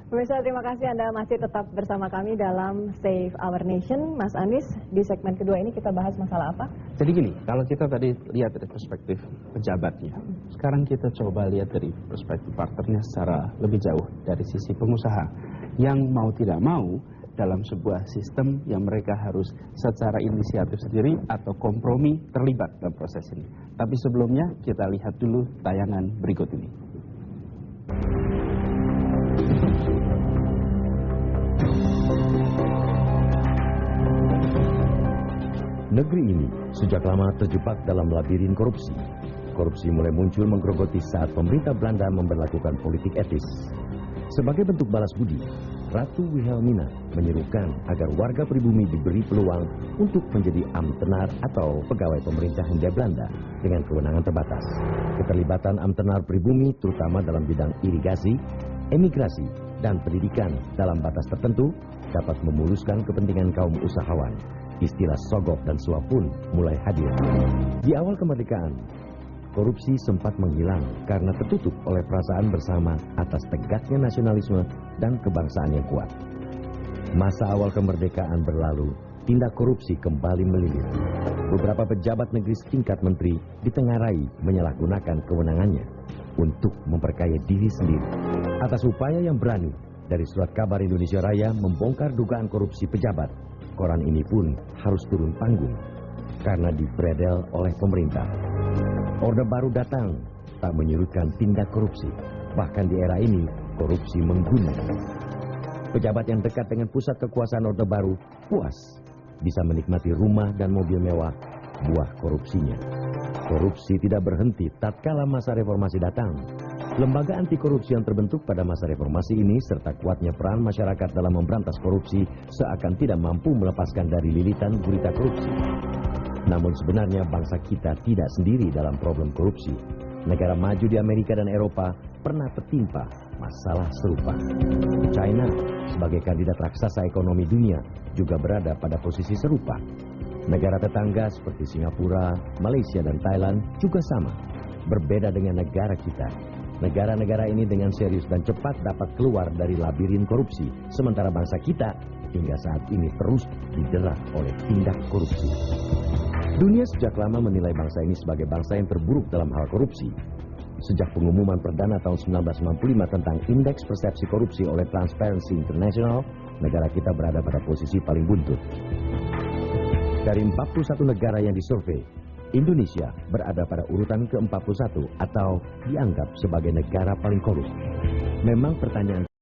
Pemirsa, terima kasih Anda masih tetap bersama kami dalam Save Our Nation. Mas Anies, di segmen kedua ini kita bahas masalah apa? Jadi gini, kalau kita tadi lihat dari perspektif pejabatnya, sekarang kita coba lihat dari perspektif partnernya secara lebih jauh dari sisi pengusaha yang mau tidak mau dalam sebuah sistem yang mereka harus secara inisiatif sendiri atau kompromi terlibat dalam proses ini. Tapi sebelumnya kita lihat dulu tayangan berikut ini. Negeri ini sejak lama terjebak dalam labirin korupsi. Korupsi mulai muncul menggerogoti saat pemerintah Belanda memberlakukan politik etis. Sebagai bentuk balas budi, Ratu Wilhelmina menyerukan agar warga pribumi diberi peluang untuk menjadi ambtenar atau pegawai pemerintah Hindia Belanda dengan kewenangan terbatas. Keterlibatan ambtenar pribumi terutama dalam bidang irigasi, emigrasi, dan pendidikan dalam batas tertentu dapat memuluskan kepentingan kaum usahawan. Istilah sogok dan suap pun mulai hadir. Di awal kemerdekaan, korupsi sempat menghilang karena tertutup oleh perasaan bersama atas tegaknya nasionalisme dan kebangsaan yang kuat. Masa awal kemerdekaan berlalu, tindak korupsi kembali melilit. Beberapa pejabat negeri setingkat menteri ditengarai menyalahgunakan kewenangannya untuk memperkaya diri sendiri. Atas upaya yang berani dari Surat Kabar Indonesia Raya membongkar dugaan korupsi pejabat, koran ini pun harus turun panggung karena dibredel oleh pemerintah. Orde Baru datang tak menyurutkan tindak korupsi. Bahkan di era ini korupsi mengguna. Pejabat yang dekat dengan pusat kekuasaan Orde Baru puas bisa menikmati rumah dan mobil mewah buah korupsinya. Korupsi tidak berhenti tatkala masa reformasi datang. Lembaga anti korupsi yang terbentuk pada masa reformasi ini serta kuatnya peran masyarakat dalam memberantas korupsi seakan tidak mampu melepaskan dari lilitan gurita korupsi. Namun sebenarnya bangsa kita tidak sendiri dalam problem korupsi. Negara maju di Amerika dan Eropa pernah tertimpa masalah serupa. China sebagai kandidat raksasa ekonomi dunia juga berada pada posisi serupa. Negara tetangga seperti Singapura, Malaysia, dan Thailand juga sama. Berbeda dengan negara kita. Negara-negara ini dengan serius dan cepat dapat keluar dari labirin korupsi, sementara bangsa kita hingga saat ini terus didera oleh tindak korupsi. Dunia sejak lama menilai bangsa ini sebagai bangsa yang terburuk dalam hal korupsi. Sejak pengumuman perdana tahun 1995 tentang Indeks Persepsi Korupsi oleh Transparency International, negara kita berada pada posisi paling buntut. Dari 41 negara yang disurvei, Indonesia berada pada urutan ke-41 atau dianggap sebagai negara paling korup. Memang pertanyaan